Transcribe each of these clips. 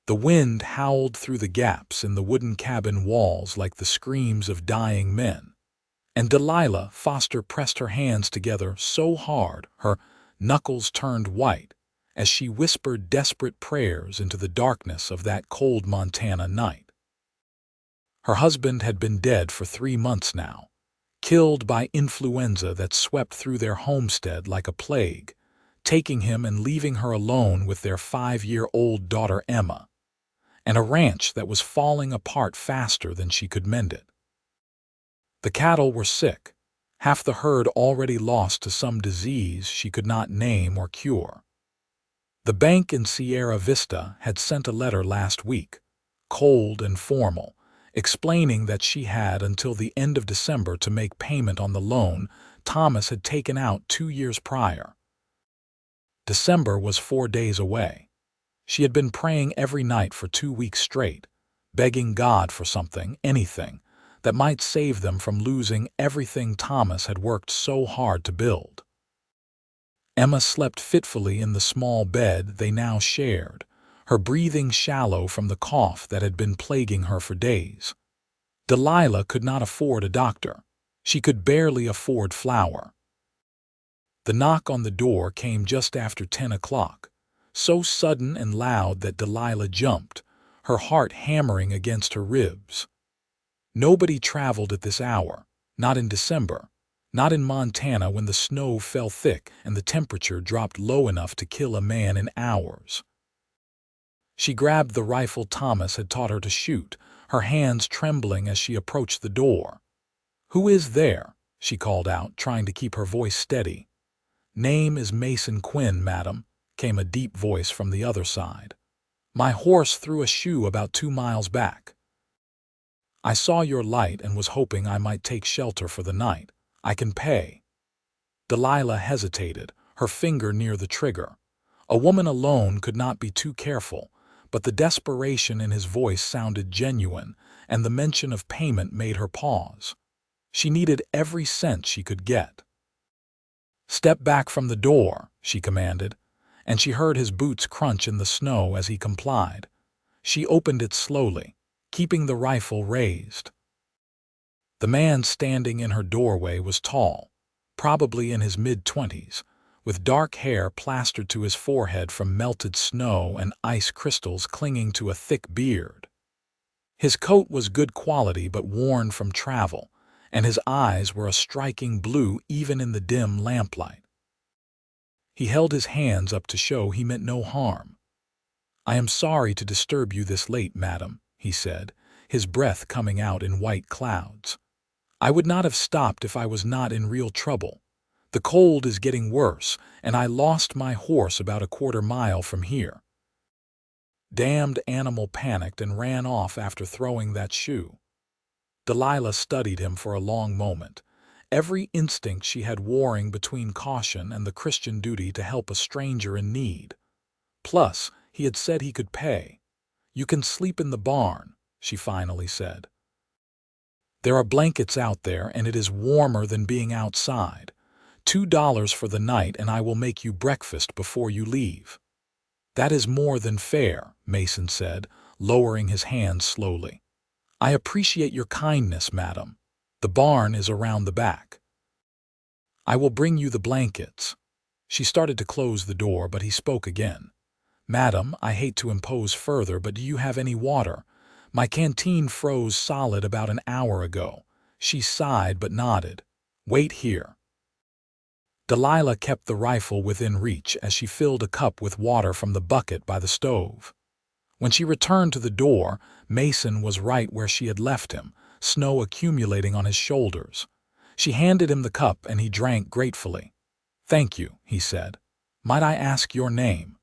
The wind howled through the gaps in the wooden cabin walls like the screams of dying men. And Delilah Foster pressed her hands together so hard her knuckles turned white as she whispered desperate prayers into the darkness of that cold Montana night. Her husband had been dead for 3 months now, killed by influenza that swept through their homestead like a plague, taking him and leaving her alone with their 5-year-old daughter Emma, and a ranch that was falling apart faster than she could mend it. The cattle were sick, half the herd already lost to some disease she could not name or cure. The bank in Sierra Vista had sent a letter last week, cold and formal, explaining that she had until the end of December to make payment on the loan Thomas had taken out 2 years prior. December was 4 days away. She had been praying every night for 2 weeks straight, begging God for something, anything, that might save them from losing everything Thomas had worked so hard to build. Emma slept fitfully in the small bed they now shared, her breathing shallow from the cough that had been plaguing her for days. Delilah could not afford a doctor. She could barely afford flour. The knock on the door came just after 10 o'clock, so sudden and loud that Delilah jumped, her heart hammering against her ribs. Nobody traveled at this hour, not in December, not in Montana when the snow fell thick and the temperature dropped low enough to kill a man in hours. She grabbed the rifle Thomas had taught her to shoot, her hands trembling as she approached the door. "Who is there?" she called out, trying to keep her voice steady. "Name is Mason Quinn, madam," came a deep voice from the other side. "My horse threw a shoe about 2 miles back. I saw your light and was hoping I might take shelter for the night. I can pay." Delilah hesitated, her finger near the trigger. A woman alone could not be too careful, but the desperation in his voice sounded genuine, and the mention of payment made her pause. She needed every cent she could get. "Step back from the door," she commanded, and she heard his boots crunch in the snow as he complied. She opened it slowly, keeping the rifle raised. The man standing in her doorway was tall, probably in his mid-20s, with dark hair plastered to his forehead from melted snow and ice crystals clinging to a thick beard. His coat was good quality but worn from travel, and his eyes were a striking blue even in the dim lamplight. He held his hands up to show he meant no harm. "I am sorry to disturb you this late, madam," he said, his breath coming out in white clouds. "I would not have stopped if I was not in real trouble. The cold is getting worse, and I lost my horse about a 1/4 mile from here." Damned animal panicked and ran off after throwing that shoe. Delilah studied him for a long moment, every instinct she had warring between caution and the Christian duty to help a stranger in need. Plus, he had said he could pay. "You can sleep in the barn," she finally said. "There are blankets out there, and it is warmer than being outside. $2 for the night, and I will make you breakfast before you leave." "That is more than fair," Mason said, lowering his hands slowly. "I appreciate your kindness, madam. The barn is around the back. I will bring you the blankets." She started to close the door, but he spoke again. "Madam, I hate to impose further, but do you have any water? My canteen froze solid about an hour ago." She sighed but nodded. "Wait here." Delilah kept the rifle within reach as she filled a cup with water from the bucket by the stove. When she returned to the door, Mason was right where she had left him, snow accumulating on his shoulders. She handed him the cup and he drank gratefully. "Thank you," he said. "Might I ask your name?"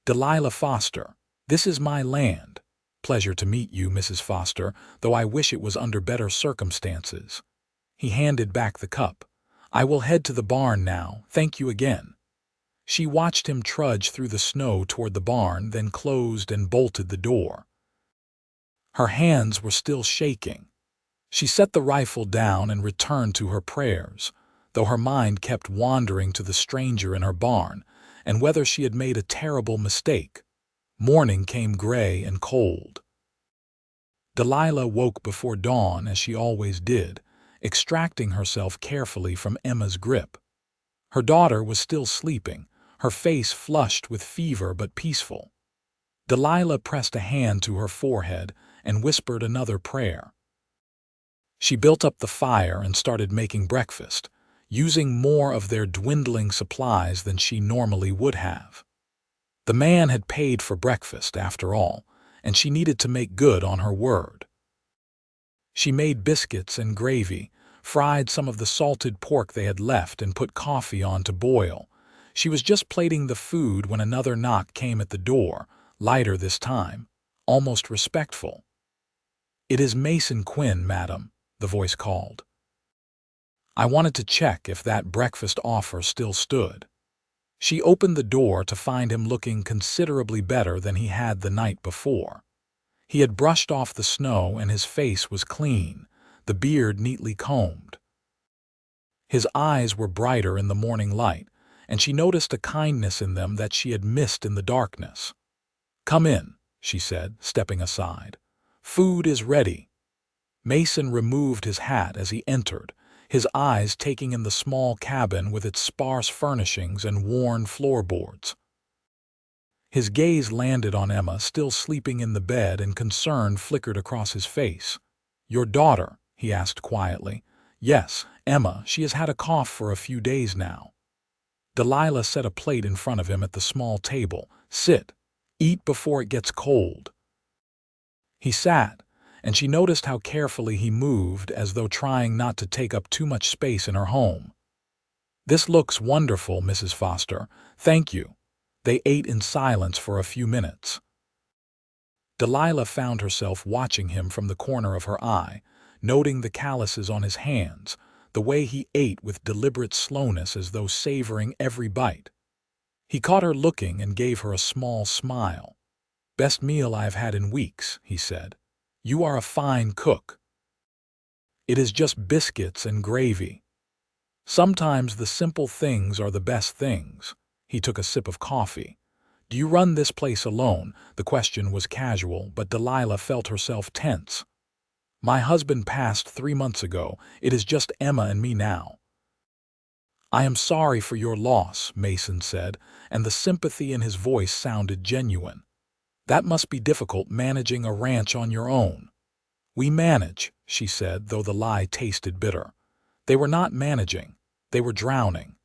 "Delilah Foster. This is my land." "Pleasure to meet you, Mrs. Foster, though I wish it was under better circumstances." He handed back the cup. "I will head to the barn now. Thank you again." She watched him trudge through the snow toward the barn, then closed and bolted the door. Her hands were still shaking. She set the rifle down and returned to her prayers, though her mind kept wandering to the stranger in her barn and whether she had made a terrible mistake. Morning came gray and cold. Delilah woke before dawn as she always did, extracting herself carefully from Emma's grip. Her daughter was still sleeping, her face flushed with fever but peaceful. Delilah pressed a hand to her forehead and whispered another prayer. She built up the fire and started making breakfast, using more of their dwindling supplies than she normally would have. The man had paid for breakfast, after all, and she needed to make good on her word. She made biscuits and gravy, fried some of the salted pork they had left, and put coffee on to boil. She was just plating the food when another knock came at the door, lighter this time, almost respectful. "It is Mason Quinn, madam," the voice called. "I wanted to check if that breakfast offer still stood." She opened the door to find him looking considerably better than he had the night before. He had brushed off the snow and his face was clean, the beard neatly combed. His eyes were brighter in the morning light, and she noticed a kindness in them that she had missed in the darkness. "Come in," she said, stepping aside. "Food is ready." Mason removed his hat as he entered, his eyes taking in the small cabin with its sparse furnishings and worn floorboards. His gaze landed on Emma, still sleeping in the bed, and concern flickered across his face. "Your daughter?" he asked quietly. "Yes, Emma. She has had a cough for a few days now." Delilah set a plate in front of him at the small table. "Sit. Eat before it gets cold." He sat, and she noticed how carefully he moved, as though trying not to take up too much space in her home. "This looks wonderful, Mrs. Foster. Thank you." They ate in silence for a few minutes. Delilah found herself watching him from the corner of her eye, noting the calluses on his hands, the way he ate with deliberate slowness as though savoring every bite. He caught her looking and gave her a small smile. "Best meal I have had in weeks," he said. "You are a fine cook." "It is just biscuits and gravy. Sometimes the simple things are the best things." He took a sip of coffee. "Do you run this place alone?" The question was casual, but Delilah felt herself tense. "My husband passed 3 months ago. It is just Emma and me now." "I am sorry for your loss," Mason said, and the sympathy in his voice sounded genuine. "That must be difficult, managing a ranch on your own." "We manage," she said, though the lie tasted bitter. They were not managing. They were drowning.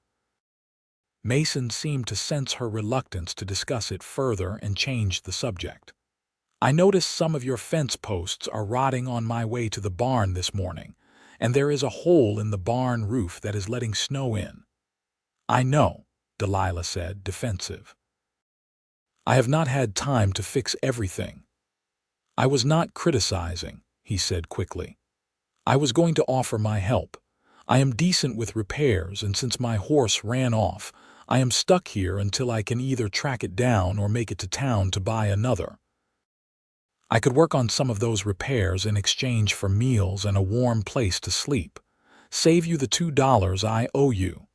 Mason seemed to sense her reluctance to discuss it further and changed the subject. "I noticed some of your fence posts are rotting on my way to the barn this morning, and there is a hole in the barn roof that is letting snow in." "I know," Delilah said, defensive. "I have not had time to fix everything." "I was not criticizing," he said quickly. "I was going to offer my help. I am decent with repairs, and since my horse ran off, I am stuck here until I can either track it down or make it to town to buy another. I could work on some of those repairs in exchange for meals and a warm place to sleep. Save you the $2 I owe you."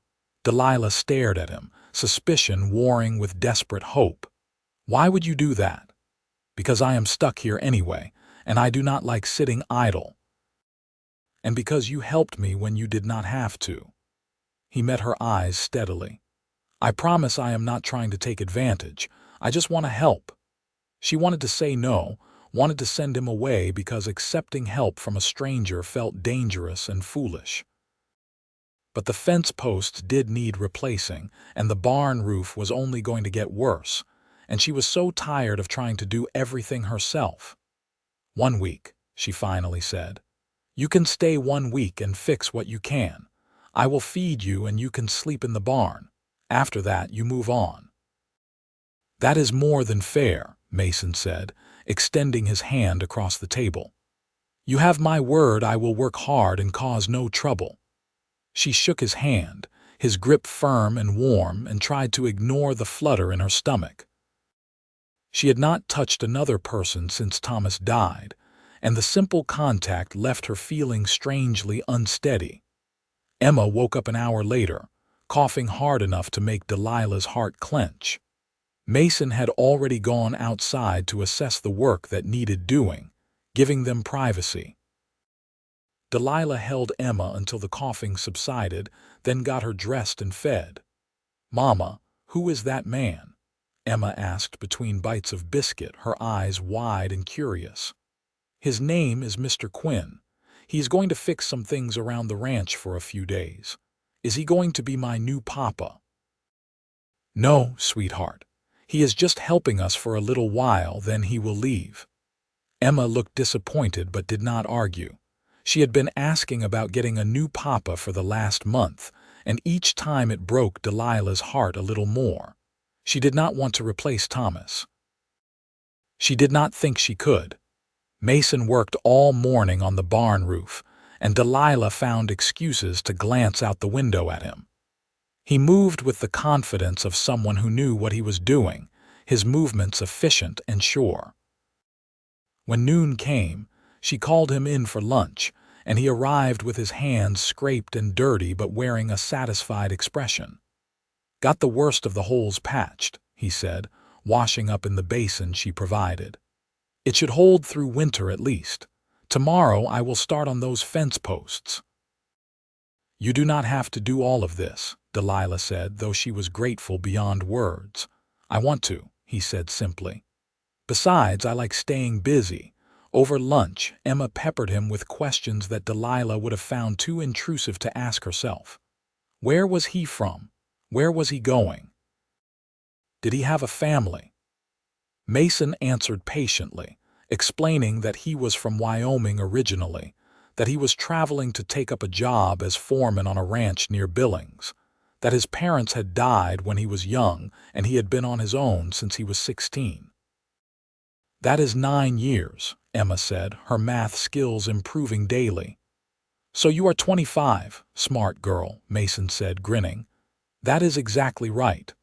Delilah stared at him, suspicion warring with desperate hope. "Why would you do that?" "Because I am stuck here anyway, and I do not like sitting idle." "And because you helped me when you did not have to." He met her eyes steadily. "I promise I am not trying to take advantage. I just want to help." She wanted to say no, wanted to send him away because accepting help from a stranger felt dangerous and foolish. But the fence posts did need replacing, and the barn roof was only going to get worse, and she was so tired of trying to do everything herself. "1 week," she finally said. "You can stay 1 week and fix what you can. I will feed you and you can sleep in the barn. After that, you move on." "That is more than fair," Mason said, extending his hand across the table. "You have my word I will work hard and cause no trouble." She shook his hand, his grip firm and warm, and tried to ignore the flutter in her stomach. She had not touched another person since Thomas died, and the simple contact left her feeling strangely unsteady. Emma woke up an hour later, coughing hard enough to make Delilah's heart clench. Mason had already gone outside to assess the work that needed doing, giving them privacy. Delilah held Emma until the coughing subsided, then got her dressed and fed. "Mama, who is that man?" Emma asked between bites of biscuit, her eyes wide and curious. "His name is Mr. Quinn. He's going to fix some things around the ranch for a few days. Is he going to be my new papa?" "No, sweetheart. He is just helping us for a little while, then he will leave." Emma looked disappointed but did not argue. She had been asking about getting a new papa for the last month, and each time it broke Delilah's heart a little more. She did not want to replace Thomas. She did not think she could. Mason worked all morning on the barn roof, and Delilah found excuses to glance out the window at him. He moved with the confidence of someone who knew what he was doing, his movements efficient and sure. When noon came, she called him in for lunch, and he arrived with his hands scraped and dirty but wearing a satisfied expression. "Got the worst of the holes patched," he said, washing up in the basin she provided. "It should hold through winter at least. Tomorrow I will start on those fence posts." "You do not have to do all of this," Delilah said, though she was grateful beyond words. "I want to," he said simply. "Besides, I like staying busy." Over lunch, Emma peppered him with questions that Delilah would have found too intrusive to ask herself. Where was he from? Where was he going? Did he have a family? Mason answered patiently, explaining that he was from Wyoming originally, that he was traveling to take up a job as foreman on a ranch near Billings, that his parents had died when he was young and he had been on his own since he was 16. "That is 9 years," Emma said, her math skills improving daily. "So you are 25, smart girl," Mason said, grinning. "That is exactly right."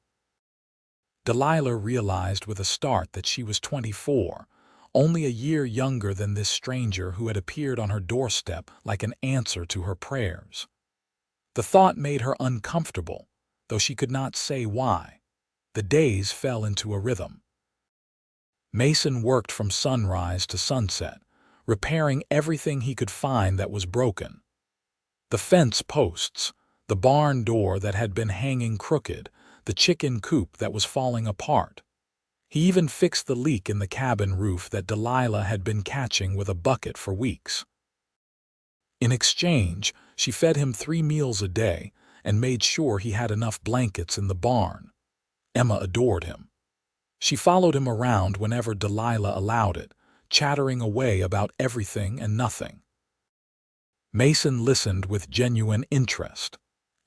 Delilah realized with a start that she was 24, only a year younger than this stranger who had appeared on her doorstep like an answer to her prayers. The thought made her uncomfortable, though she could not say why. The days fell into a rhythm. Mason worked from sunrise to sunset, repairing everything he could find that was broken. The fence posts, the barn door that had been hanging crooked, the chicken coop that was falling apart. He even fixed the leak in the cabin roof that Delilah had been catching with a bucket for weeks. In exchange, she fed him 3 meals a day and made sure he had enough blankets in the barn. Emma adored him. She followed him around whenever Delilah allowed it, chattering away about everything and nothing. Mason listened with genuine interest,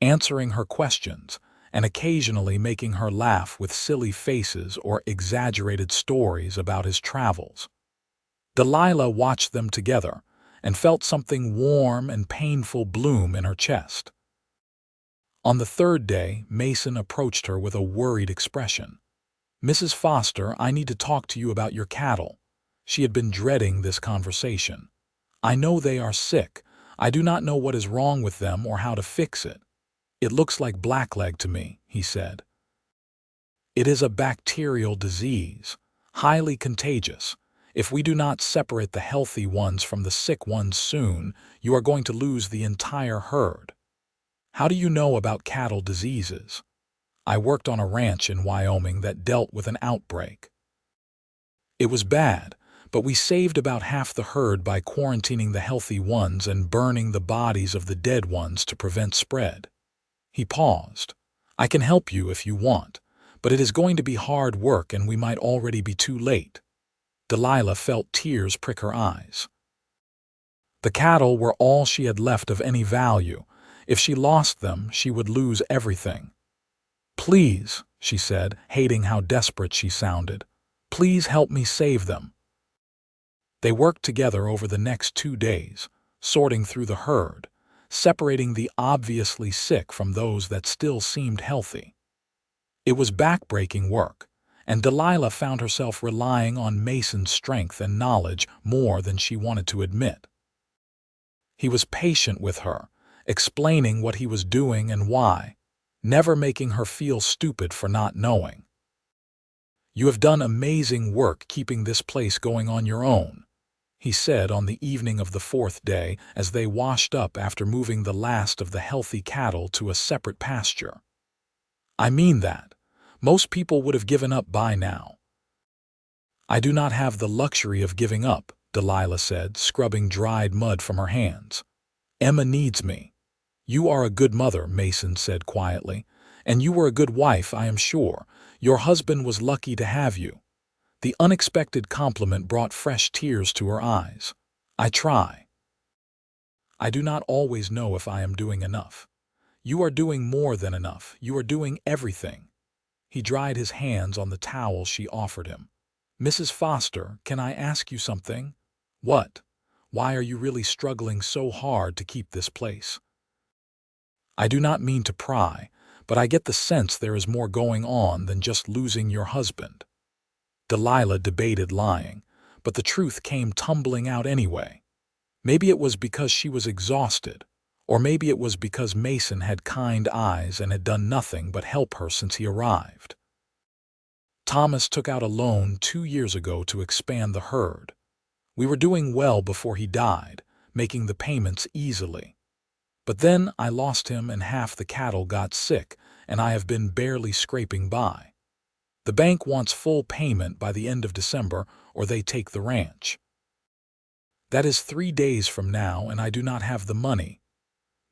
answering her questions and occasionally making her laugh with silly faces or exaggerated stories about his travels. Delilah watched them together and felt something warm and painful bloom in her chest. On the 3rd day, Mason approached her with a worried expression. "Mrs. Foster, I need to talk to you about your cattle." She had been dreading this conversation. "I know they are sick. I do not know what is wrong with them or how to fix it." "It looks like blackleg to me," he said. "It is a bacterial disease, highly contagious. If we do not separate the healthy ones from the sick ones soon, you are going to lose the entire herd." "How do you know about cattle diseases?" "I worked on a ranch in Wyoming that dealt with an outbreak. It was bad, but we saved about half the herd by quarantining the healthy ones and burning the bodies of the dead ones to prevent spread." He paused. "I can help you if you want, but it is going to be hard work and we might already be too late." Delilah felt tears prick her eyes. The cattle were all she had left of any value. If she lost them, she would lose everything. "Please," she said, hating how desperate she sounded. "Please help me save them." They worked together over the next 2 days, sorting through the herd, separating the obviously sick from those that still seemed healthy. It was backbreaking work, and Delilah found herself relying on Mason's strength and knowledge more than she wanted to admit. He was patient with her, explaining what he was doing and why, never making her feel stupid for not knowing. "You have done amazing work keeping this place going on your own," he said on the evening of the fourth day as they washed up after moving the last of the healthy cattle to a separate pasture. "I mean that. Most people would have given up by now." "I do not have the luxury of giving up," Delilah said, scrubbing dried mud from her hands. "Emma needs me." "You are a good mother," Mason said quietly. "And you were a good wife, I am sure. Your husband was lucky to have you." The unexpected compliment brought fresh tears to her eyes. "I try. I do not always know if I am doing enough." "You are doing more than enough. You are doing everything." He dried his hands on the towel she offered him. "Mrs. Foster, can I ask you something?" "What? Why are you really struggling so hard to keep this place?" "I do not mean to pry, but I get the sense there is more going on than just losing your husband." Delilah debated lying, but the truth came tumbling out anyway. Maybe it was because she was exhausted, or maybe it was because Mason had kind eyes and had done nothing but help her since he arrived. "Thomas took out a loan 2 years ago to expand the herd. We were doing well before he died, making the payments easily. But then I lost him and half the cattle got sick, and I have been barely scraping by. The bank wants full payment by the end of December or they take the ranch. That is 3 days from now, and I do not have the money."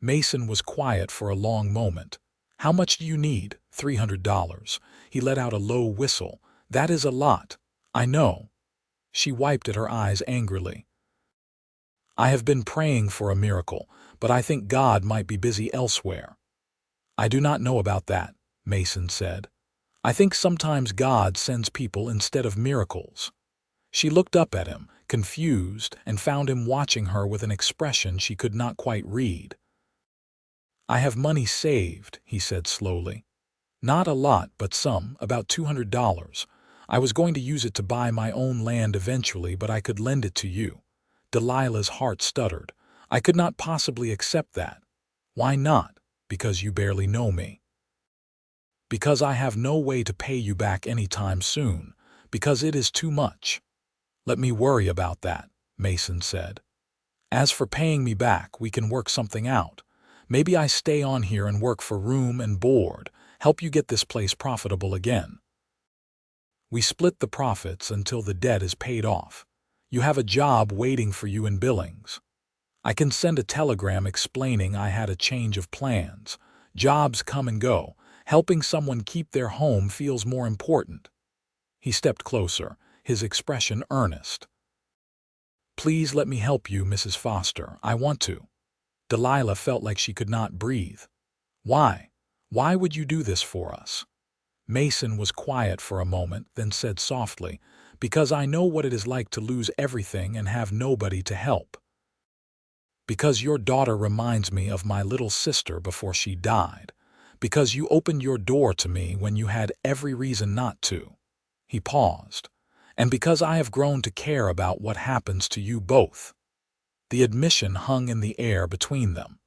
Mason was quiet for a long moment. "How much do you need?" $300. He let out a low whistle. "That is a lot." "I know." She wiped at her eyes angrily. "I have been praying for a miracle, but I think God might be busy elsewhere." "I do not know about that," Mason said. "I think sometimes God sends people instead of miracles." She looked up at him, confused, and found him watching her with an expression she could not quite read. "I have money saved," he said slowly. "Not a lot, but some, about $200. I was going to use it to buy my own land eventually, but I could lend it to you." Delilah's heart stuttered. "I could not possibly accept that." "Why not?" "Because you barely know me." "Because I have no way to pay you back any time soon. Because it is too much." "Let me worry about that," Mason said. "As for paying me back, we can work something out. Maybe I stay on here and work for room and board, help you get this place profitable again. We split the profits until the debt is paid off. You have a job waiting for you in Billings. I can send a telegram explaining I had a change of plans. Jobs come and go. Helping someone keep their home feels more important." He stepped closer, his expression earnest. "Please let me help you, Mrs. Foster. I want to." Delilah felt like she could not breathe. "Why? Why would you do this for us?" Mason was quiet for a moment, then said softly, "Because I know what it is like to lose everything and have nobody to help. Because your daughter reminds me of my little sister before she died. Because you opened your door to me when you had every reason not to." He paused. "And because I have grown to care about what happens to you both." The admission hung in the air between them.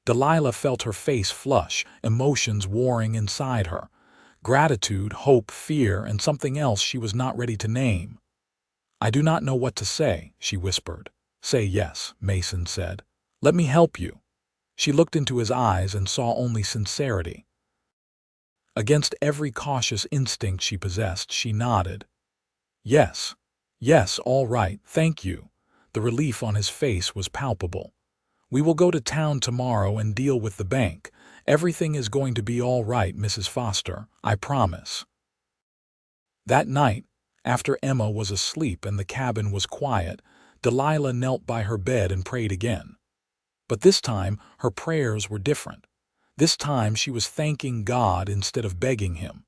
Delilah felt her face flush, emotions warring inside her. Gratitude, hope, fear, and something else she was not ready to name. "I do not know what to say," she whispered. "Say yes," Mason said. "Let me help you." She looked into his eyes and saw only sincerity. Against every cautious instinct she possessed, she nodded. "Yes. Yes, all right, thank you." The relief on his face was palpable. "We will go to town tomorrow and deal with the bank. Everything is going to be all right, Mrs. Foster, I promise." That night, after Emma was asleep and the cabin was quiet, Delilah knelt by her bed and prayed again. But this time, her prayers were different. This time she was thanking God instead of begging him.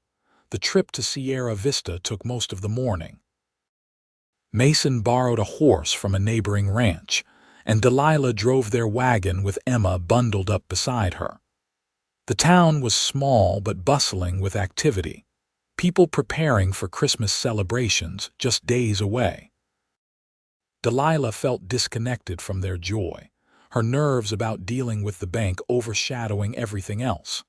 The trip to Sierra Vista took most of the morning. Mason borrowed a horse from a neighboring ranch, and Delilah drove their wagon with Emma bundled up beside her. The town was small but bustling with activity, people preparing for Christmas celebrations just days away. Delilah felt disconnected from their joy, her nerves about dealing with the bank overshadowing everything else.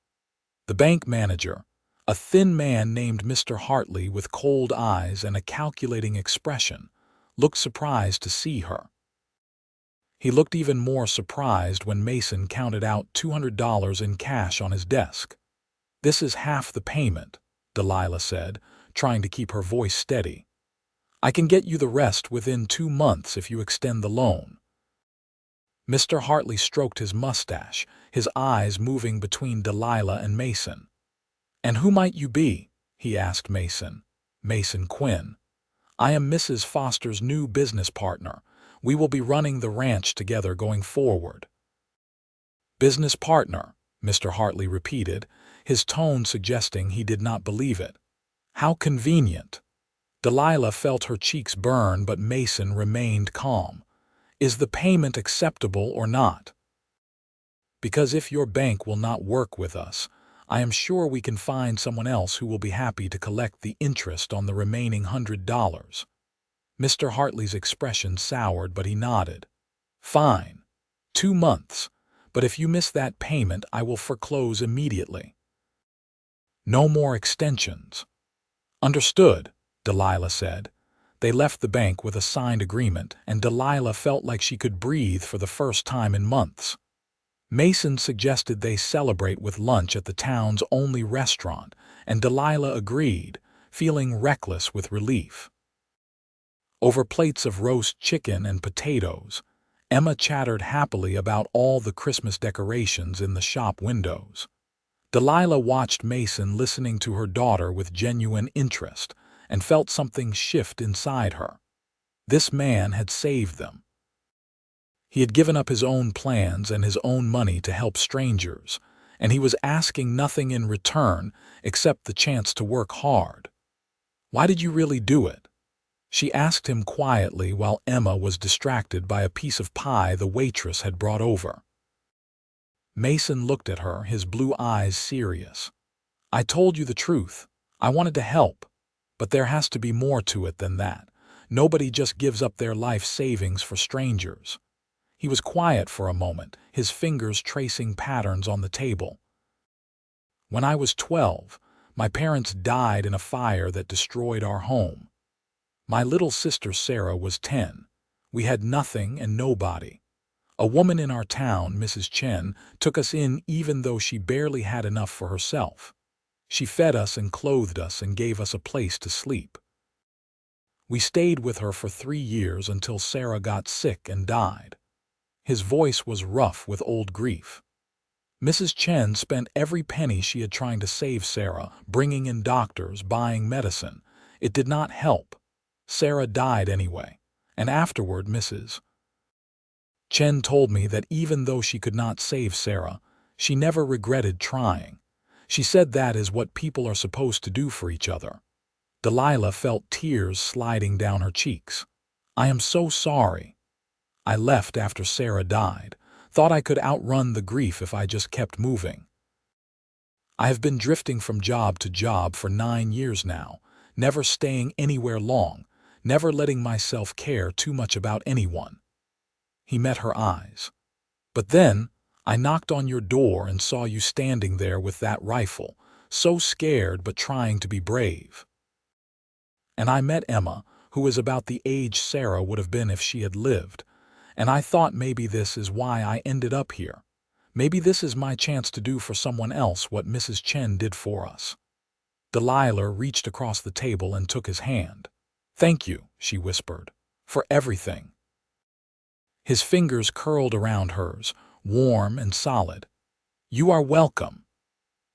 The bank manager, A thin man named Mr. Hartley with cold eyes and a calculating expression looked surprised to see her. He looked even more surprised when Mason counted out $200 in cash on his desk. "This is half the payment," Delilah said, trying to keep her voice steady. "I can get you the rest within 2 months if you extend the loan." Mr. Hartley stroked his mustache, his eyes moving between Delilah and Mason. "And who might you be?" he asked Mason. "Mason Quinn. I am Mrs. Foster's new business partner. We will be running the ranch together going forward." "Business partner," Mr. Hartley repeated, his tone suggesting he did not believe it. "How convenient." Delilah felt her cheeks burn, but Mason remained calm. "Is the payment acceptable or not?" "Because if your bank will not work with us, I am sure we can find someone else who will be happy to collect the interest on the remaining $100. Mr. Hartley's expression soured, but he nodded. "Fine. 2 months. But if you miss that payment, I will foreclose immediately." "No more extensions." "Understood," Delilah said. They left the bank with a signed agreement, and Delilah felt like she could breathe for the first time in months. Mason suggested they celebrate with lunch at the town's only restaurant, and Delilah agreed, feeling reckless with relief. Over plates of roast chicken and potatoes, Emma chattered happily about all the Christmas decorations in the shop windows. Delilah watched Mason listening to her daughter with genuine interest and felt something shift inside her. This man had saved them. He had given up his own plans and his own money to help strangers, and he was asking nothing in return except the chance to work hard. "Why did you really do it?" she asked him quietly while Emma was distracted by a piece of pie the waitress had brought over. Mason looked at her, his blue eyes serious. "I told you the truth. I wanted to help. But there has to be more to it than that. Nobody just gives up their life savings for strangers." He was quiet for a moment, his fingers tracing patterns on the table. "When I was 12, my parents died in a fire that destroyed our home. My little sister Sarah was 10. We had nothing and nobody. A woman in our town, Mrs. Chen, took us in even though she barely had enough for herself. She fed us and clothed us and gave us a place to sleep. We stayed with her for 3 years until Sarah got sick and died." His voice was rough with old grief. Mrs. Chen spent every penny she had trying to save Sarah, bringing in doctors, buying medicine. It did not help. Sarah died anyway, and afterward Mrs. Chen told me that even though she could not save Sarah, she never regretted trying. She said that is what people are supposed to do for each other. Delilah felt tears sliding down her cheeks. "I am so sorry. I left after Sarah died, thought I could outrun the grief if I just kept moving. I have been drifting from job to job for 9 years now, never staying anywhere long, never letting myself care too much about anyone." He met her eyes. "But then, I knocked on your door and saw you standing there with that rifle, so scared but trying to be brave. And I met Emma, who is about the age Sarah would have been if she had lived. And I thought maybe this is why I ended up here. Maybe this is my chance to do for someone else what Mrs. Chen did for us." Delilah reached across the table and took his hand. "Thank you," she whispered, "for everything." His fingers curled around hers, warm and solid. "You are welcome."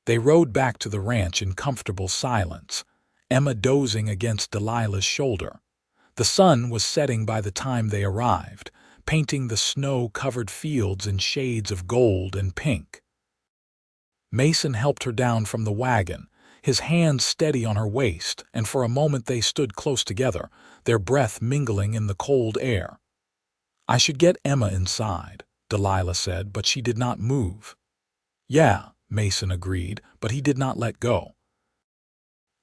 They rode back to the ranch in comfortable silence, Emma dozing against Delilah's shoulder. The sun was setting by the time they arrived, painting the snow-covered fields in shades of gold and pink. Mason helped her down from the wagon, his hands steady on her waist, and for a moment they stood close together, their breath mingling in the cold air. "I should get Emma inside," Delilah said, but she did not move. "Yeah," Mason agreed, but he did not let go.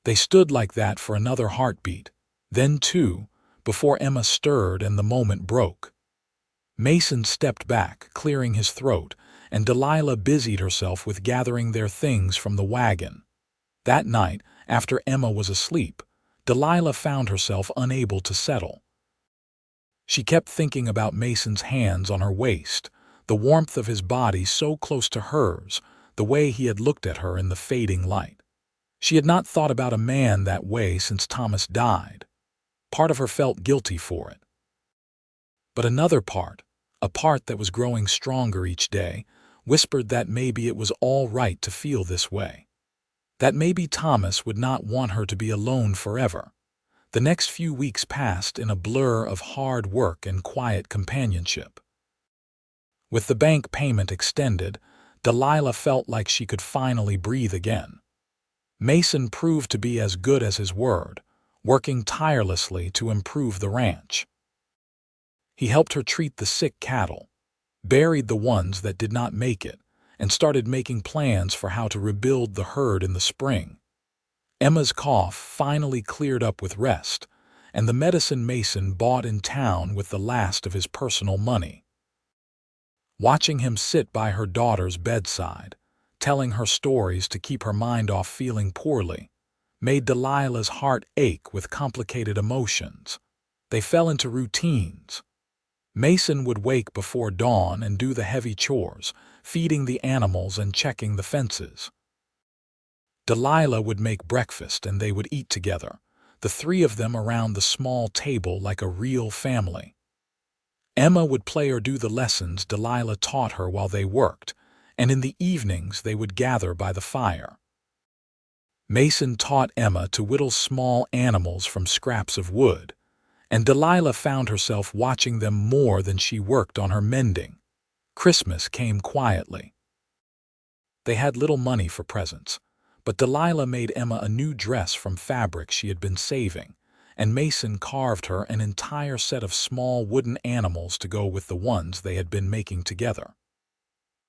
They stood like that for another heartbeat, then 2, before Emma stirred and the moment broke. Mason stepped back, clearing his throat, and Delilah busied herself with gathering their things from the wagon. That night, after Emma was asleep, Delilah found herself unable to settle. She kept thinking about Mason's hands on her waist, the warmth of his body so close to hers, the way he had looked at her in the fading light. She had not thought about a man that way since Thomas died. Part of her felt guilty for it. But another part, a part that was growing stronger each day, whispered that maybe it was all right to feel this way. That maybe Thomas would not want her to be alone forever. The next few weeks passed in a blur of hard work and quiet companionship. With the bank payment extended, Delilah felt like she could finally breathe again. Mason proved to be as good as his word, working tirelessly to improve the ranch. He helped her treat the sick cattle, buried the ones that did not make it, and started making plans for how to rebuild the herd in the spring. Emma's cough finally cleared up with rest, and the medicine Mason bought in town with the last of his personal money. Watching him sit by her daughter's bedside, telling her stories to keep her mind off feeling poorly, made Delilah's heart ache with complicated emotions. They fell into routines. Mason would wake before dawn and do the heavy chores, feeding the animals and checking the fences. Delilah would make breakfast and they would eat together, the three of them around the small table like a real family. Emma would play or do the lessons Delilah taught her while they worked, and in the evenings they would gather by the fire. Mason taught Emma to whittle small animals from scraps of wood, and Delilah found herself watching them more than she worked on her mending. Christmas came quietly. They had little money for presents, but Delilah made Emma a new dress from fabric she had been saving, and Mason carved her an entire set of small wooden animals to go with the ones they had been making together.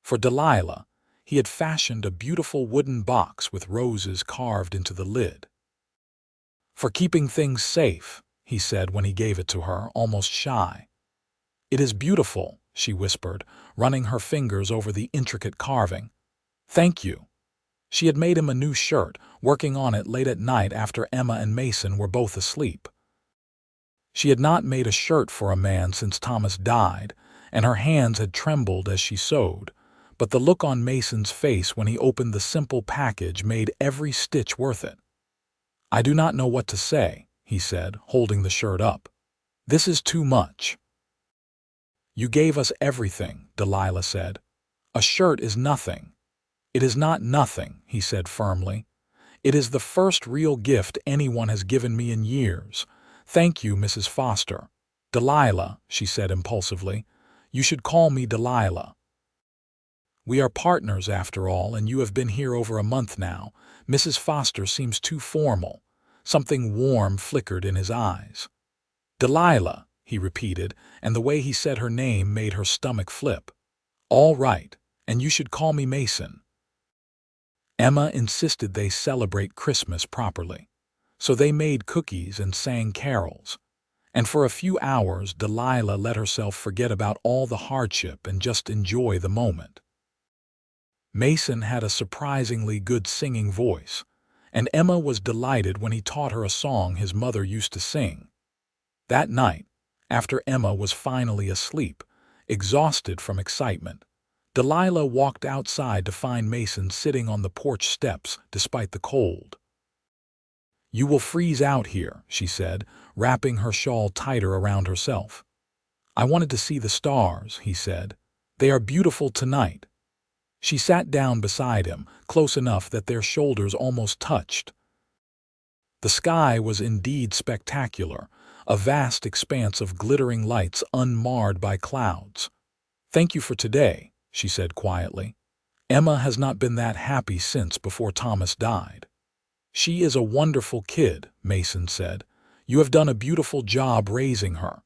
For Delilah, he had fashioned a beautiful wooden box with roses carved into the lid. "For keeping things safe," he said when he gave it to her, almost shy. "It is beautiful," she whispered, running her fingers over the intricate carving. "Thank you." She had made him a new shirt, working on it late at night after Emma and Mason were both asleep. She had not made a shirt for a man since Thomas died, and her hands had trembled as she sewed, but the look on Mason's face when he opened the simple package made every stitch worth it. "I do not know what to say," he said, holding the shirt up. "This is too much." "You gave us everything," Delilah said. "A shirt is nothing." "It is not nothing," he said firmly. "It is the first real gift anyone has given me in years. Thank you, Mrs. Foster." "Delilah," she said impulsively. "You should call me Delilah." "We are partners after all, and you have been here over a month now." Mrs. Foster seems too formal. Something warm flickered in his eyes. "Delilah," he repeated, and the way he said her name made her stomach flip. "All right, and you should call me Mason." Emma insisted they celebrate Christmas properly, so they made cookies and sang carols. And for a few hours, Delilah let herself forget about all the hardship and just enjoy the moment. Mason had a surprisingly good singing voice, and Emma was delighted when he taught her a song his mother used to sing. That night, after Emma was finally asleep, exhausted from excitement, Delilah walked outside to find Mason sitting on the porch steps despite the cold. "You will freeze out here," she said, wrapping her shawl tighter around herself. "I wanted to see the stars," he said. "They are beautiful tonight." She sat down beside him, close enough that their shoulders almost touched. The sky was indeed spectacular, a vast expanse of glittering lights unmarred by clouds. "Thank you for today," she said quietly. "Emma has not been that happy since before Thomas died." "She is a wonderful kid," Mason said. "You have done a beautiful job raising her."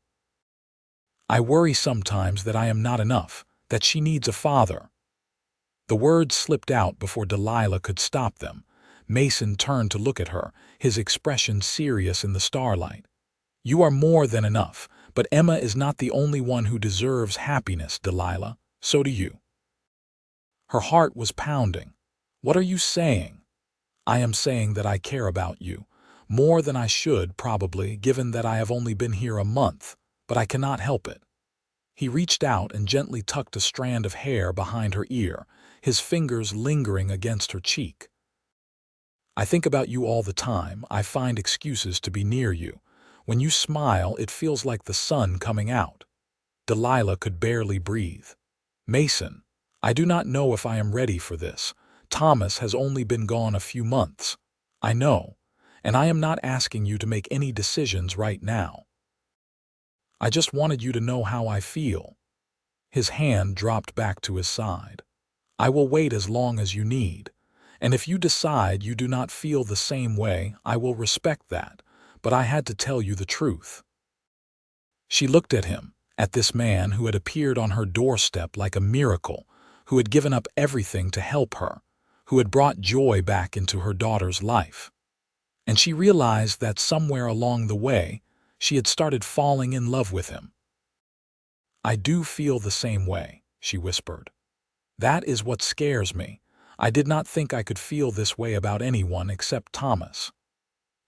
"I worry sometimes that I am not enough, that she needs a father." The words slipped out before Delilah could stop them. Mason turned to look at her, his expression serious in the starlight. "You are more than enough, but Emma is not the only one who deserves happiness, Delilah. So do you." Her heart was pounding. "What are you saying?" I am saying that I care about you. More than I should, probably, given that I have only been here a month, but I cannot help it." He reached out and gently tucked a strand of hair behind her ear, his fingers lingering against her cheek. "I think about you all the time. I find excuses to be near you. When you smile, it feels like the sun coming out." Delilah could barely breathe. "Mason, I do not know if I am ready for this. Thomas has only been gone a few months. I know, and I am not asking you to make any decisions right now. I just wanted you to know how I feel." His hand dropped back to his side. "I will wait as long as you need. And if you decide you do not feel the same way, I will respect that, but I had to tell you the truth." She looked at him, at this man who had appeared on her doorstep like a miracle, who had given up everything to help her, who had brought joy back into her daughter's life. And she realized that somewhere along the way, she had started falling in love with him. "I do feel the same way," she whispered. "That is what scares me. I did not think I could feel this way about anyone except Thomas.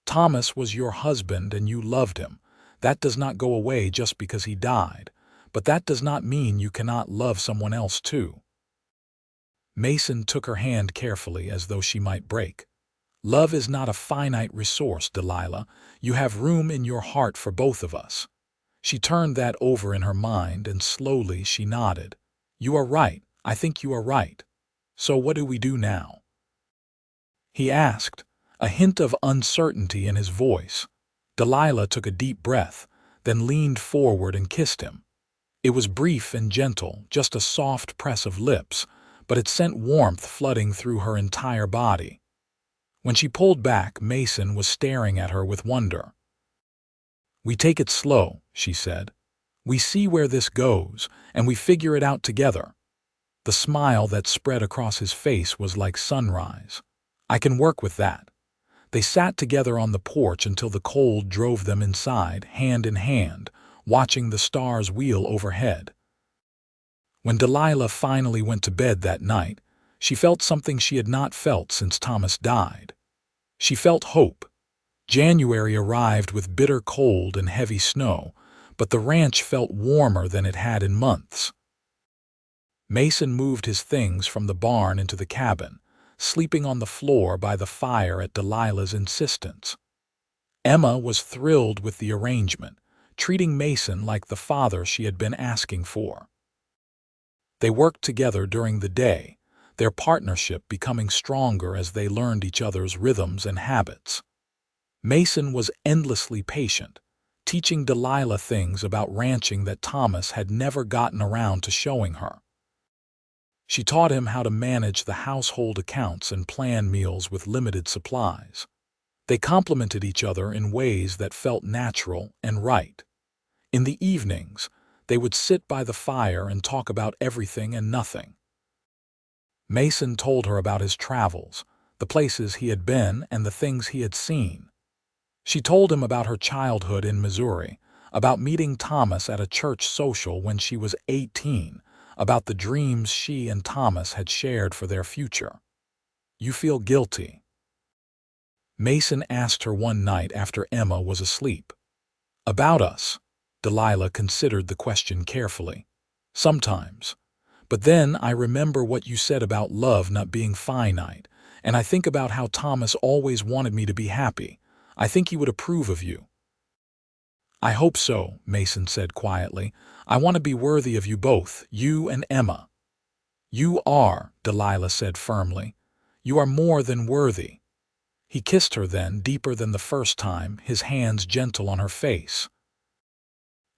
Thomas was your husband and you loved him. That does not go away just because he died, but that does not mean you cannot love someone else too." Mason took her hand carefully as though she might break. "Love is not a finite resource, Delilah. You have room in your heart for both of us." She turned that over in her mind and slowly she nodded. "You are right. I think you are right. So what do we do now?" he asked, a hint of uncertainty in his voice. Delilah took a deep breath, then leaned forward and kissed him. It was brief and gentle, just a soft press of lips, but it sent warmth flooding through her entire body. When she pulled back, Mason was staring at her with wonder. "We take it slow," she said. "We see where this goes, and we figure it out together." The smile that spread across his face was like sunrise. "I can work with that." They sat together on the porch until the cold drove them inside, hand in hand, watching the stars wheel overhead. When Delilah finally went to bed that night, she felt something she had not felt since Thomas died. She felt hope. January arrived with bitter cold and heavy snow, but the ranch felt warmer than it had in months. Mason moved his things from the barn into the cabin, sleeping on the floor by the fire at Delilah's insistence. Emma was thrilled with the arrangement, treating Mason like the father she had been asking for. They worked together during the day, their partnership becoming stronger as they learned each other's rhythms and habits. Mason was endlessly patient, teaching Delilah things about ranching that Thomas had never gotten around to showing her. She taught him how to manage the household accounts and plan meals with limited supplies. They complemented each other in ways that felt natural and right. In the evenings, they would sit by the fire and talk about everything and nothing. Mason told her about his travels, the places he had been and the things he had seen. She told him about her childhood in Missouri, about meeting Thomas at a church social when she was 18, about the dreams she and Thomas had shared for their future. "You feel guilty?" Mason asked her one night after Emma was asleep. "About us?" Delilah considered the question carefully. "Sometimes. But then I remember what you said about love not being finite, and I think about how Thomas always wanted me to be happy. I think he would approve of you." "I hope so," Mason said quietly. "I want to be worthy of you both, you and Emma." "You are," Delilah said firmly. "You are more than worthy." He kissed her then, deeper than the first time, his hands gentle on her face.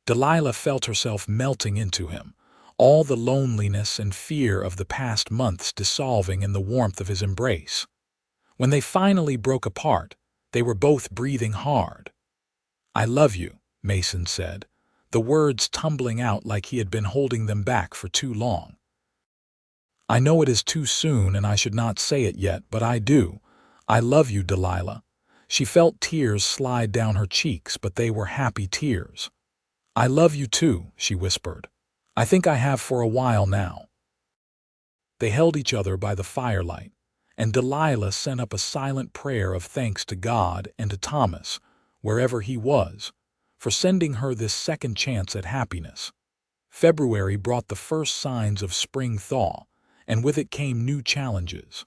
Delilah felt herself melting into him, all the loneliness and fear of the past months dissolving in the warmth of his embrace. When they finally broke apart, they were both breathing hard. "I love you," Mason said, the words tumbling out like he had been holding them back for too long. "I know it is too soon and I should not say it yet, but I do. I love you, Delilah." She felt tears slide down her cheeks, but they were happy tears. "I love you too," she whispered. "I think I have for a while now." They held each other by the firelight, and Delilah sent up a silent prayer of thanks to God and to Thomas, wherever he was, for sending her this second chance at happiness. February brought the first signs of spring thaw, and with it came new challenges.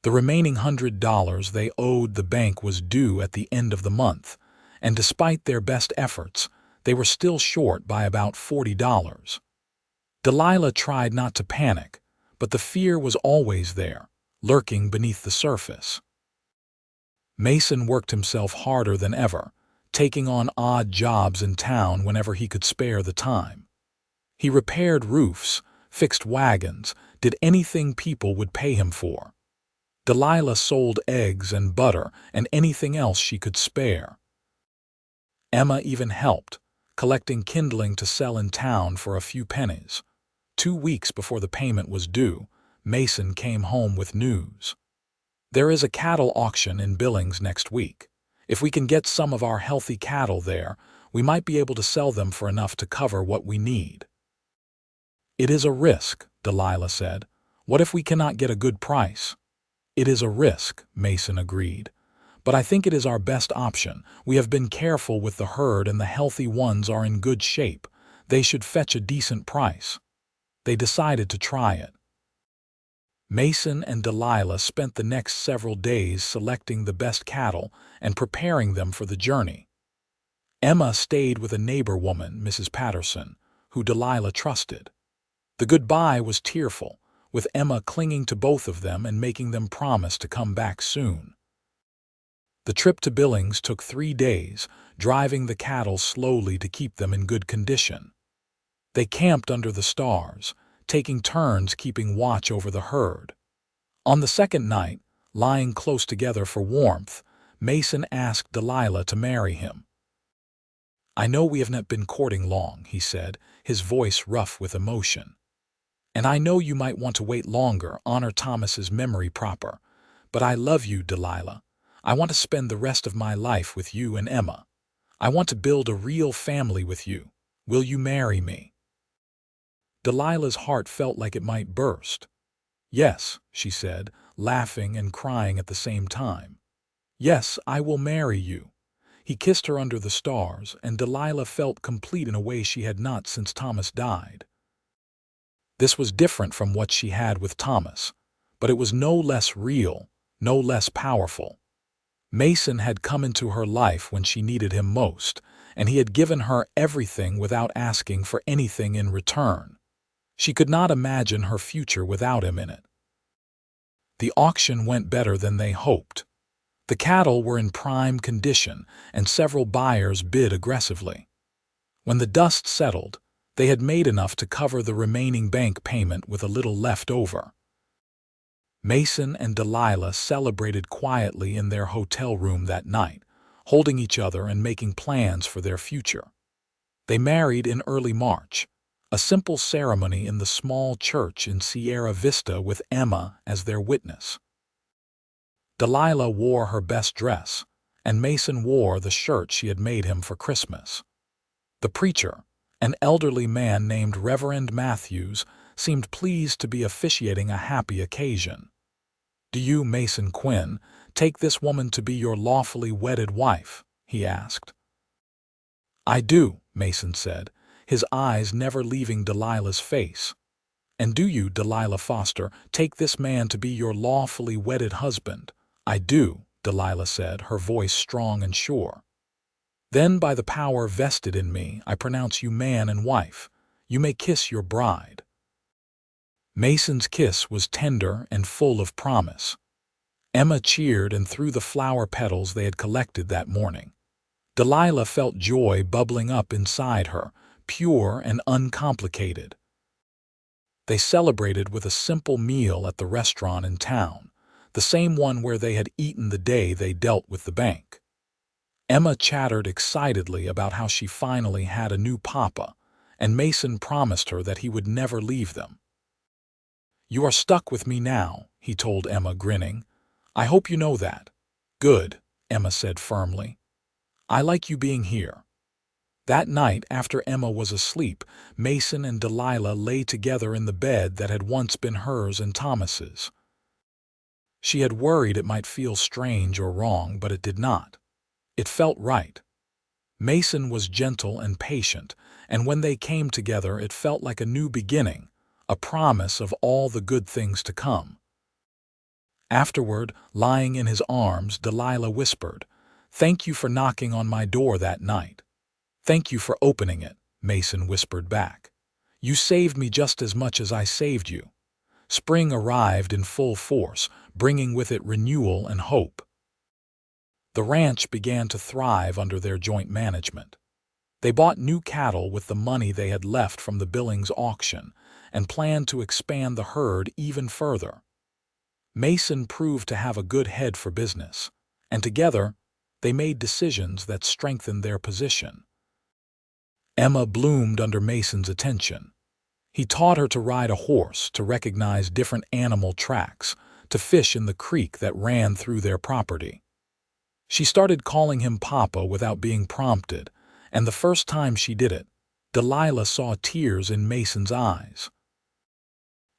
The remaining $100 they owed the bank was due at the end of the month, and despite their best efforts, they were still short by about $40. Delilah tried not to panic, but the fear was always there, lurking beneath the surface. Mason worked himself harder than ever, taking on odd jobs in town whenever he could spare the time. He repaired roofs, fixed wagons, did anything people would pay him for. Delilah sold eggs and butter and anything else she could spare. Emma even helped, collecting kindling to sell in town for a few pennies. 2 weeks before the payment was due, Mason came home with news. There is a cattle auction in Billings next week. If we can get some of our healthy cattle there, we might be able to sell them for enough to cover what we need. It is a risk, Delilah said. What if we cannot get a good price? It is a risk, Mason agreed. But I think it is our best option. We have been careful with the herd and the healthy ones are in good shape. They should fetch a decent price. They decided to try it. Mason and Delilah spent the next several days selecting the best cattle and preparing them for the journey. Emma stayed with a neighbor woman, Mrs. Patterson, who Delilah trusted. The goodbye was tearful, with Emma clinging to both of them and making them promise to come back soon. The trip to Billings took 3 days, driving the cattle slowly to keep them in good condition. They camped under the stars, taking turns keeping watch over the herd. On the second night, lying close together for warmth, Mason asked Delilah to marry him. "I know we have not been courting long," he said, his voice rough with emotion. "And I know you might want to wait longer, honor Thomas's memory proper. But I love you, Delilah. I want to spend the rest of my life with you and Emma. I want to build a real family with you. Will you marry me?" Delilah's heart felt like it might burst. "Yes," she said, laughing and crying at the same time. "Yes, I will marry you." He kissed her under the stars, and Delilah felt complete in a way she had not since Thomas died. This was different from what she had with Thomas, but it was no less real, no less powerful. Mason had come into her life when she needed him most, and he had given her everything without asking for anything in return. She could not imagine her future without him in it. The auction went better than they hoped. The cattle were in prime condition, and several buyers bid aggressively. When the dust settled, they had made enough to cover the remaining bank payment with a little left over. Mason and Delilah celebrated quietly in their hotel room that night, holding each other and making plans for their future. They married in early March, a simple ceremony in the small church in Sierra Vista with Emma as their witness. Delilah wore her best dress, and Mason wore the shirt she had made him for Christmas. The preacher, an elderly man named Reverend Matthews, seemed pleased to be officiating a happy occasion. "Do you, Mason Quinn, take this woman to be your lawfully wedded wife?" he asked. "I do," Mason said, his eyes never leaving Delilah's face. "And do you, Delilah Foster, take this man to be your lawfully wedded husband?" "I do," Delilah said, her voice strong and sure. "Then by the power vested in me, I pronounce you man and wife. You may kiss your bride." Mason's kiss was tender and full of promise. Emma cheered and threw the flower petals they had collected that morning. Delilah felt joy bubbling up inside her, pure and uncomplicated. They celebrated with a simple meal at the restaurant in town, the same one where they had eaten the day they dealt with the bank. Emma chattered excitedly about how she finally had a new papa, and Mason promised her that he would never leave them. "You are stuck with me now," he told Emma, grinning. "I hope you know that." "Good," Emma said firmly. "I like you being here." That night, after Emma was asleep, Mason and Delilah lay together in the bed that had once been hers and Thomas's. She had worried it might feel strange or wrong, but it did not. It felt right. Mason was gentle and patient, and when they came together it felt like a new beginning, a promise of all the good things to come. Afterward, lying in his arms, Delilah whispered, "Thank you for knocking on my door that night." "Thank you for opening it," Mason whispered back. "You saved me just as much as I saved you." Spring arrived in full force, bringing with it renewal and hope. The ranch began to thrive under their joint management. They bought new cattle with the money they had left from the Billings auction and planned to expand the herd even further. Mason proved to have a good head for business, and together they made decisions that strengthened their position. Emma bloomed under Mason's attention. He taught her to ride a horse, to recognize different animal tracks, to fish in the creek that ran through their property. She started calling him Papa without being prompted, and the first time she did it, Delilah saw tears in Mason's eyes.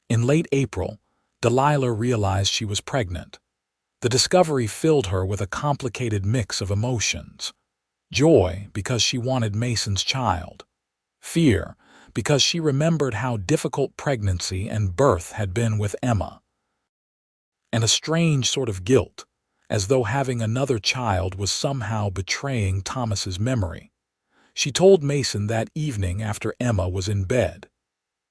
In late April, Delilah realized she was pregnant. The discovery filled her with a complicated mix of emotions. Joy, because she wanted Mason's child. Fear, because she remembered how difficult pregnancy and birth had been with Emma. And a strange sort of guilt, as though having another child was somehow betraying Thomas's memory. She told Mason that evening after Emma was in bed.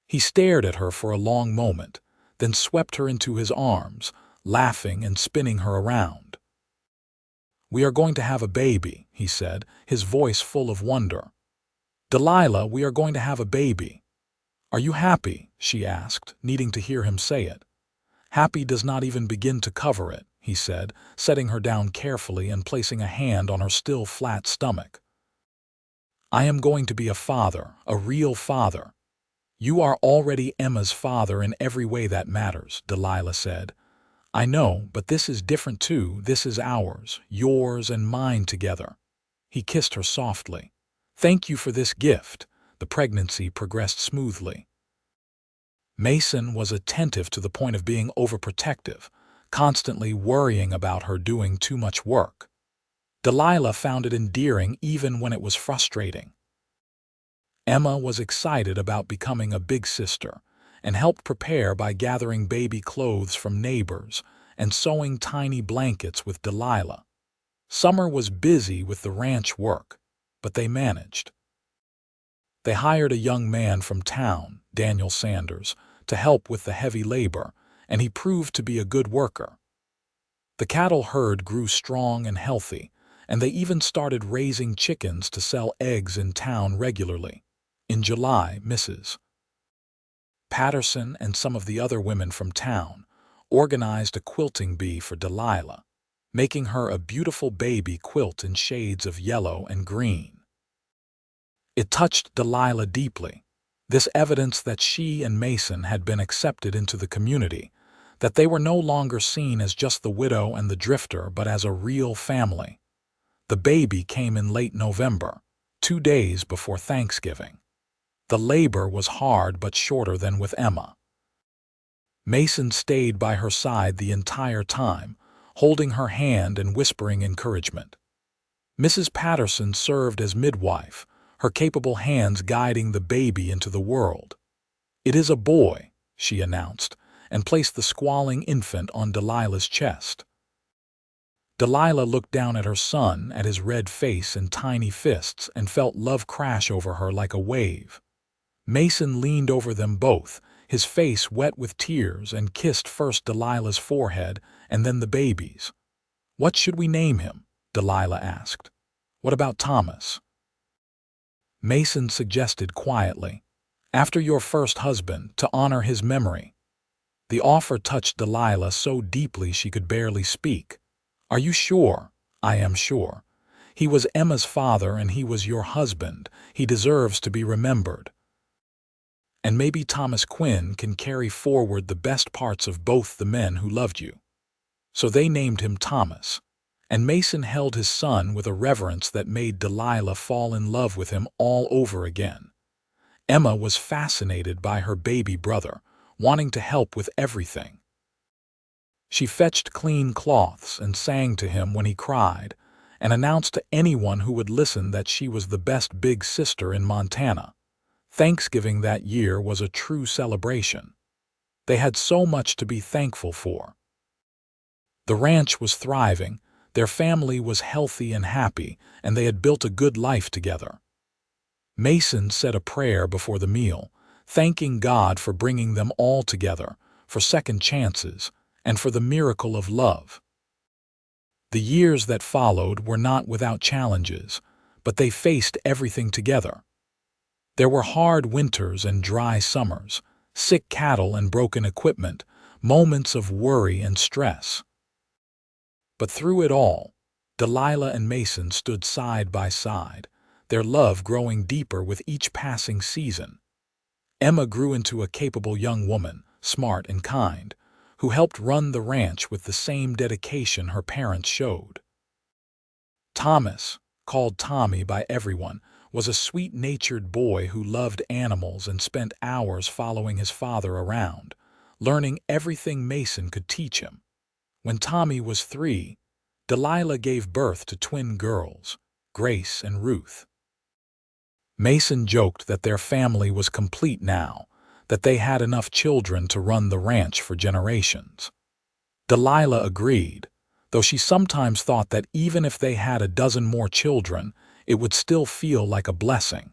He stared at her for a long moment, then swept her into his arms, laughing and spinning her around. "We are going to have a baby," he said, his voice full of wonder. "Delilah, we are going to have a baby." "Are you happy?" she asked, needing to hear him say it. "Happy does not even begin to cover it," he said, setting her down carefully and placing a hand on her still flat stomach. "I am going to be a father, a real father." "You are already Emma's father in every way that matters," Delilah said. "I know, but this is different too. This is ours, yours and mine together." He kissed her softly. "Thank you for this gift." The pregnancy progressed smoothly. Mason was attentive to the point of being overprotective, constantly worrying about her doing too much work. Delilah found it endearing even when it was frustrating. Emma was excited about becoming a big sister and helped prepare by gathering baby clothes from neighbors and sewing tiny blankets with Delilah. Summer was busy with the ranch work, but they managed. They hired a young man from town, Daniel Sanders, to help with the heavy labor, and he proved to be a good worker. The cattle herd grew strong and healthy, and they even started raising chickens to sell eggs in town regularly. In July, Mrs. Patterson and some of the other women from town organized a quilting bee for Delilah, making her a beautiful baby quilt in shades of yellow and green. It touched Delilah deeply, this evidence that she and Mason had been accepted into the community, that they were no longer seen as just the widow and the drifter, but as a real family. The baby came in late November, 2 days before Thanksgiving. The labor was hard but shorter than with Emma. Mason stayed by her side the entire time, holding her hand and whispering encouragement. Mrs. Patterson served as midwife, her capable hands guiding the baby into the world. "It is a boy," she announced, and placed the squalling infant on Delilah's chest. Delilah looked down at her son, at his red face and tiny fists, and felt love crash over her like a wave. Mason leaned over them both, his face wet with tears, and kissed first Delilah's forehead and then the baby's. "What should we name him?" Delilah asked. "What about Thomas?" Mason suggested quietly, "After your first husband, to honor his memory." The offer touched Delilah so deeply she could barely speak. "Are you sure?" "I am sure. He was Emma's father and he was your husband. He deserves to be remembered. And maybe Thomas Quinn can carry forward the best parts of both the men who loved you." So they named him Thomas, and Mason held his son with a reverence that made Delilah fall in love with him all over again. Emma was fascinated by her baby brother, wanting to help with everything. She fetched clean cloths and sang to him when he cried, and announced to anyone who would listen that she was the best big sister in Montana. Thanksgiving that year was a true celebration. They had so much to be thankful for. The ranch was thriving, their family was healthy and happy, and they had built a good life together. Mason said a prayer before the meal, thanking God for bringing them all together, for second chances, and for the miracle of love. The years that followed were not without challenges, but they faced everything together. There were hard winters and dry summers, sick cattle and broken equipment, moments of worry and stress. But through it all, Delilah and Mason stood side by side, their love growing deeper with each passing season. Emma grew into a capable young woman, smart and kind, who helped run the ranch with the same dedication her parents showed. Thomas, called Tommy by everyone, was a sweet-natured boy who loved animals and spent hours following his father around, learning everything Mason could teach him. When Tommy was 3, Delilah gave birth to twin girls, Grace and Ruth. Mason joked that their family was complete now, that they had enough children to run the ranch for generations. Delilah agreed, though she sometimes thought that even if they had a dozen more children, it would still feel like a blessing.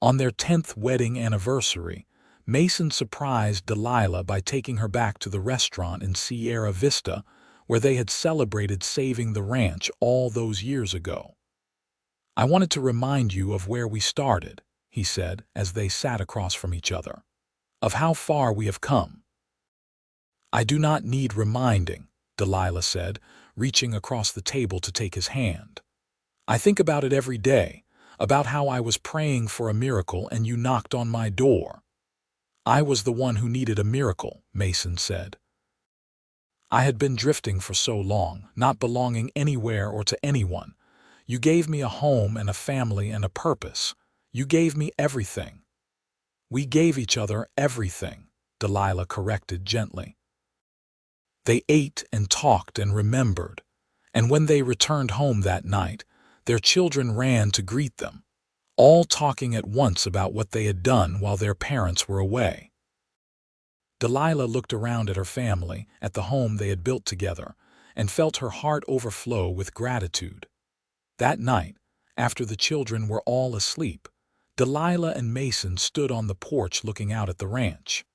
On their 10th wedding anniversary, Mason surprised Delilah by taking her back to the restaurant in Sierra Vista, where they had celebrated saving the ranch all those years ago. "I wanted to remind you of where we started," he said as they sat across from each other, "of how far we have come." "I do not need reminding," Delilah said, reaching across the table to take his hand. "I think about it every day, about how I was praying for a miracle and you knocked on my door." "I was the one who needed a miracle," Mason said. "I had been drifting for so long, not belonging anywhere or to anyone. You gave me a home and a family and a purpose. You gave me everything." "We gave each other everything," Delilah corrected gently. They ate and talked and remembered, and when they returned home that night, their children ran to greet them, all talking at once about what they had done while their parents were away. Delilah looked around at her family, at the home they had built together, and felt her heart overflow with gratitude. That night, after the children were all asleep, Delilah and Mason stood on the porch looking out at the ranch.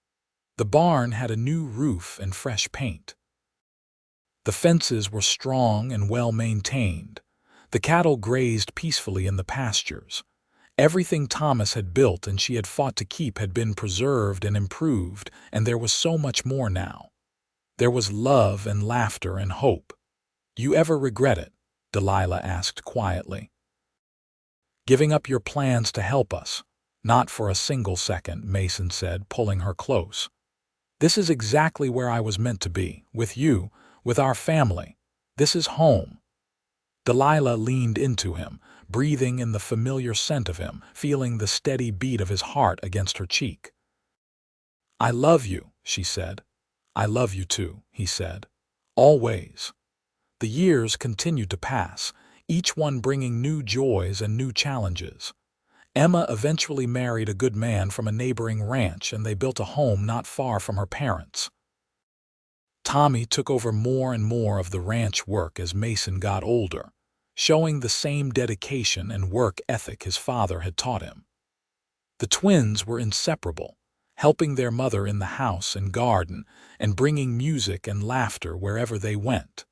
The barn had a new roof and fresh paint. The fences were strong and well maintained. The cattle grazed peacefully in the pastures. Everything Thomas had built and she had fought to keep had been preserved and improved, and there was so much more now. There was love and laughter and hope. "You ever regret it?" Delilah asked quietly. "Giving up your plans to help us?" "Not for a single second," Mason said, pulling her close. "This is exactly where I was meant to be, with you, with our family. This is home." Delilah leaned into him, breathing in the familiar scent of him, feeling the steady beat of his heart against her cheek. "I love you," she said. "I love you too," he said. "Always." The years continued to pass, each one bringing new joys and new challenges. Emma eventually married a good man from a neighboring ranch, and they built a home not far from her parents. Tommy took over more and more of the ranch work as Mason got older, showing the same dedication and work ethic his father had taught him. The twins were inseparable, helping their mother in the house and garden, and bringing music and laughter wherever they went.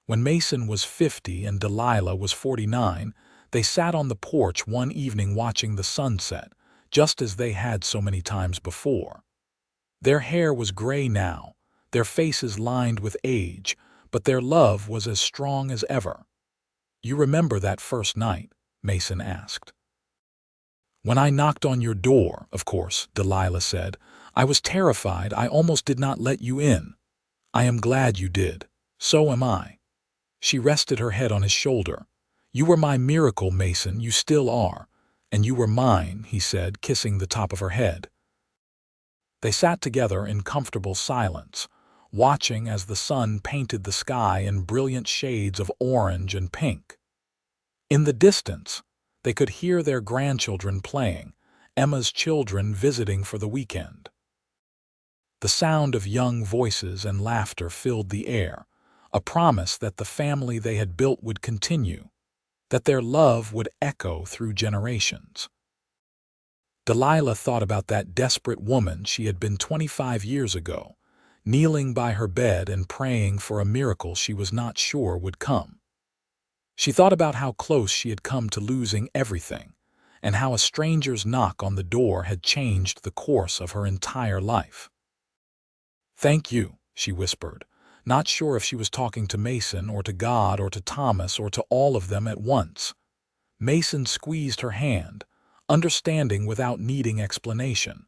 When Mason was 50 and Delilah was 49, they sat on the porch one evening watching the sunset, just as they had so many times before. Their hair was gray now, their faces lined with age, but their love was as strong as ever. "You remember that first night?" Mason asked. "When I knocked on your door, of course," Delilah said. "I was terrified. I almost did not let you in." "I am glad you did. So am I." She rested her head on his shoulder. "You were my miracle, Mason, you still are. And you were mine," he said, kissing the top of her head. They sat together in comfortable silence, watching as the sun painted the sky in brilliant shades of orange and pink. In the distance, they could hear their grandchildren playing, Emma's children visiting for the weekend. The sound of young voices and laughter filled the air, a promise that the family they had built would continue, that their love would echo through generations. Delilah thought about that desperate woman she had been 25 years ago, kneeling by her bed and praying for a miracle she was not sure would come. She thought about how close she had come to losing everything, and how a stranger's knock on the door had changed the course of her entire life. "Thank you," she whispered, not sure if she was talking to Mason or to God or to Thomas or to all of them at once. Mason squeezed her hand, understanding without needing explanation.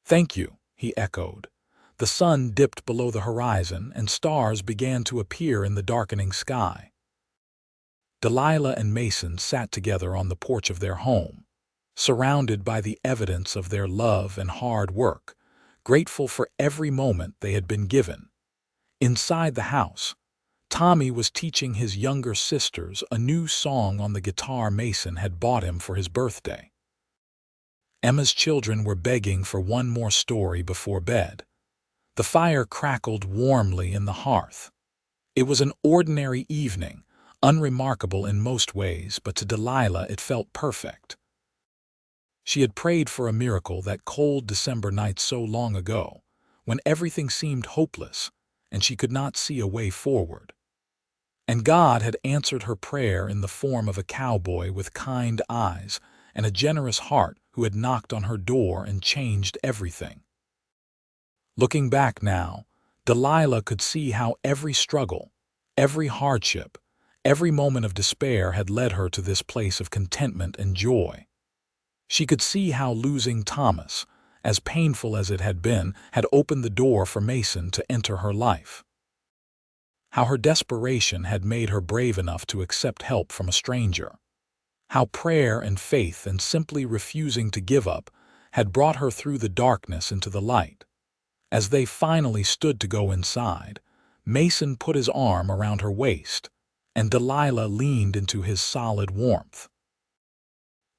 "Thank you," he echoed. The sun dipped below the horizon and stars began to appear in the darkening sky. Delilah and Mason sat together on the porch of their home, surrounded by the evidence of their love and hard work, grateful for every moment they had been given. Inside the house, Tommy was teaching his younger sisters a new song on the guitar Mason had bought him for his birthday. Emma's children were begging for one more story before bed. The fire crackled warmly in the hearth. It was an ordinary evening, unremarkable in most ways, but to Delilah it felt perfect. She had prayed for a miracle that cold December night so long ago, when everything seemed hopeless and she could not see a way forward. And God had answered her prayer in the form of a cowboy with kind eyes and a generous heart who had knocked on her door and changed everything. Looking back now, Delilah could see how every struggle, every hardship, every moment of despair had led her to this place of contentment and joy. She could see how losing Thomas, as painful as it had been, had opened the door for Mason to enter her life. How her desperation had made her brave enough to accept help from a stranger. How prayer and faith and simply refusing to give up had brought her through the darkness into the light. As they finally stood to go inside, Mason put his arm around her waist, and Delilah leaned into his solid warmth.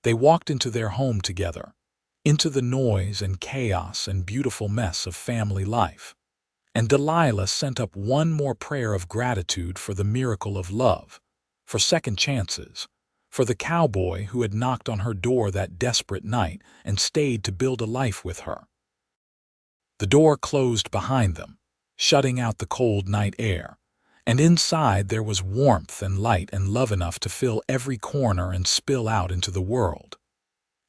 They walked into their home together, into the noise and chaos and beautiful mess of family life. And Delilah sent up one more prayer of gratitude for the miracle of love, for second chances, for the cowboy who had knocked on her door that desperate night and stayed to build a life with her. The door closed behind them, shutting out the cold night air, and inside there was warmth and light and love enough to fill every corner and spill out into the world.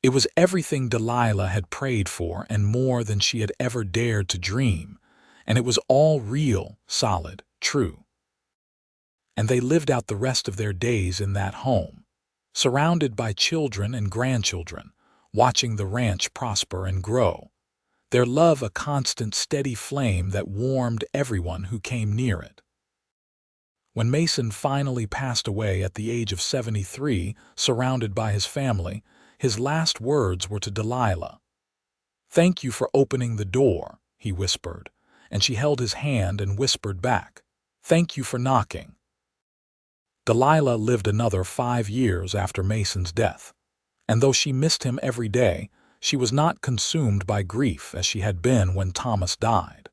It was everything Delilah had prayed for and more than she had ever dared to dream, and it was all real, solid, true. And they lived out the rest of their days in that home, surrounded by children and grandchildren, watching the ranch prosper and grow, their love a constant steady flame that warmed everyone who came near it. When Mason finally passed away at the age of 73, surrounded by his family, his last words were to Delilah. "Thank you for opening the door," he whispered, and she held his hand and whispered back, "Thank you for knocking." Delilah lived another 5 years after Mason's death, and though she missed him every day, she was not consumed by grief as she had been when Thomas died.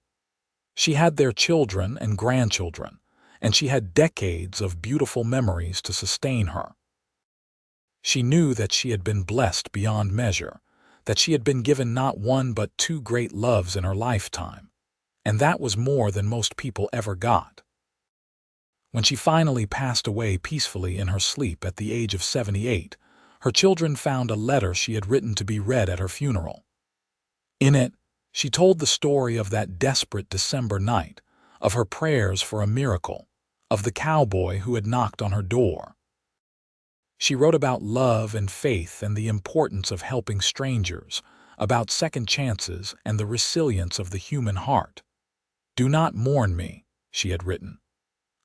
She had their children and grandchildren, and she had decades of beautiful memories to sustain her. She knew that she had been blessed beyond measure, that she had been given not one but 2 great loves in her lifetime, and that was more than most people ever got. When she finally passed away peacefully in her sleep at the age of 78, her children found a letter she had written to be read at her funeral. In it, she told the story of that desperate December night, of her prayers for a miracle, of the cowboy who had knocked on her door. She wrote about love and faith and the importance of helping strangers, about second chances and the resilience of the human heart. "Do not mourn me," she had written.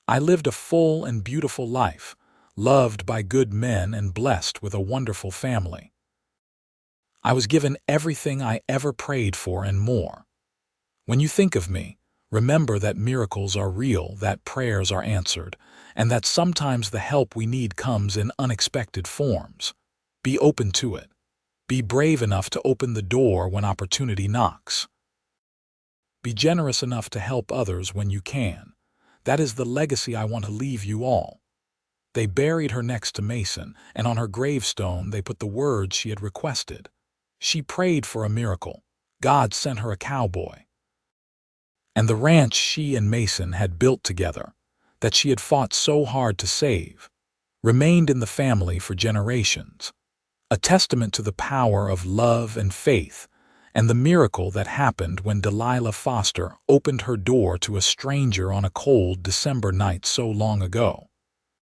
"I lived a full and beautiful life, loved by good men and blessed with a wonderful family. I was given everything I ever prayed for and more. When you think of me, Remember that miracles are real, that prayers are answered, and that sometimes the help we need comes in unexpected forms. Be open to it. Be brave enough to open the door when opportunity knocks. Be generous enough to help others when you can. That is the legacy I want to leave you all. They buried her next to Mason, and on her gravestone they put the words she had requested. She prayed for a miracle. God sent her a cowboy. And the ranch she and Mason had built together, that she had fought so hard to save, remained in the family for generations, a testament to the power of love and faith, and the miracle that happened when Delilah Foster opened her door to a stranger on a cold December night so long ago.